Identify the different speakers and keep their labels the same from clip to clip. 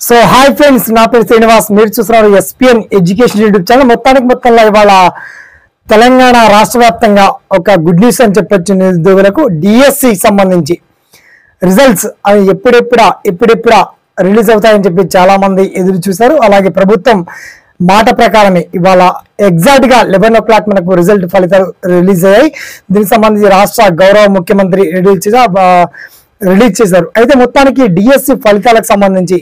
Speaker 1: So hi friends, నా పేరు శ్రీనివాస్. మీరు చూస్తున్నారు ఎస్పీఎన్ ఎడ్యుకేషన్ యూట్యూబ్ ఛానల్. మొత్తంలో ఇవాళ తెలంగాణ రాష్ట్ర వ్యాప్తంగా ఒక గుడ్ న్యూస్ అని చెప్పొచ్చు. నిరుద్యోగులకు డిఎస్సి సంబంధించి రిజల్ట్స్ అవి ఎప్పుడెప్పుడా రిలీజ్ అవుతాయని చెప్పి చాలా మంది ఎదురు చూశారు. అలాగే ప్రభుత్వం మాట ప్రకారమే ఇవాళ ఎగ్జాక్ట్ గా 11 o'clock మనకు రిజల్ట్ ఫలితాలు రిలీజ్ అయ్యాయి. దీనికి సంబంధించి రాష్ట్ర గౌరవ ముఖ్యమంత్రి రిలీజ్ చేశారు. అయితే మొత్తానికి డిఎస్సి ఫలితాలకు సంబంధించి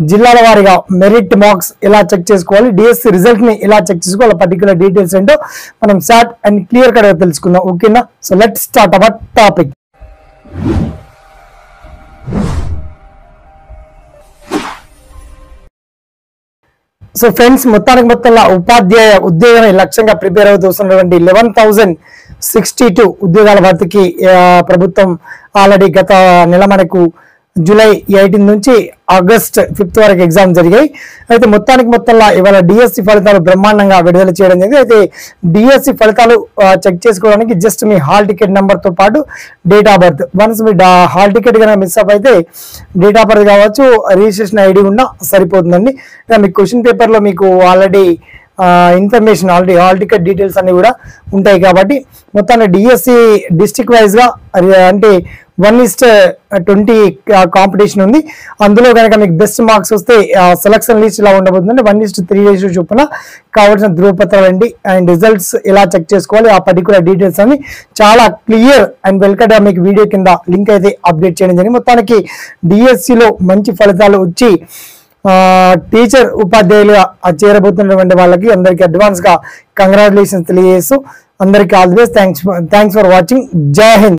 Speaker 1: జిల్లాల వారీగా మెరిట్ మార్క్స్ ఎలా చెక్ చేసుకోవాలి, డిఎస్సి రిజల్ట్ ని ఎలా చెక్ చేసుకోవాలి, పర్టికులర్ డీటెయిల్స్ ఏంటో మనం షార్ట్ అండ్ క్లియర్ కట్ గా తెలుసుకుందాం. ఓకేనా? So let's start our topic. So friends, మొత్తంలో ఉపాధ్యాయ ఉద్యోగమే లక్ష్యంగా ప్రిపేర్ అవుతున్నటువంటి 11,062 ఉద్యోగాల భర్తీకి ప్రభుత్వం ఆల్రెడీ గత నెల మనకు జూలై 18 నుంచి ఆగస్ట్ 5 వరకు ఎగ్జామ్ జరిగాయి. అయితే మొత్తంలో ఇవాళ డిఎస్సి ఫలితాలు బ్రహ్మాండంగా విడుదల చేయడం జరిగింది. అయితే డిఎస్సి ఫలితాలు చెక్ చేసుకోవడానికి జస్ట్ మీ హాల్ టికెట్ నెంబర్ తో పాటు date of birth, once me hall ticket కనుక మిస్ అప్ అయితే డేట్ ఆఫ్ బర్త్ కావచ్చు, రిజిస్ట్రేషన్ ఐడి ఉన్నా సరిపోతుందండి. మీ క్వశ్చన్ పేపర్ లో మీకు already information hall ticket details అన్ని కూడా ఉంటాయి. కాబట్టి మొత్తాన్ని డిఎస్సి డిస్ట్రిక్ట్ వైజ్ గా అంటే 1:20 కాంపిటీషన్ ఉంది. అందులో కనుక మీకు బెస్ట్ మార్క్స్ వస్తే సెలక్షన్ లిస్ట్ ఇలా ఉండబోతుందండి. 1:3 రేషియో చొప్పున కావాల్సిన ధృవపత్రాలు అండి అండ్ రిజల్ట్స్ ఎలా చెక్ చేసుకోవాలి, ఆ పర్టికులర్ డీటెయిల్స్ అని చాలా క్లియర్ అండ్ వెల్కట్ గా మీకు వీడియో కింద లింక్ అయితే అప్డేట్ చేయడం జరిగింది. మొత్తానికి డిఎస్సిలో మంచి ఫలితాలు వచ్చి టీచర్ ఉపాధ్యాయులుగా చేరబోతున్నటువంటి వాళ్ళకి అందరికి అడ్వాన్స్ గా కంగ్రాచులేషన్స్ తెలియజేస్తూ అందరికి all the best. Thanks for watching. జై హింద్.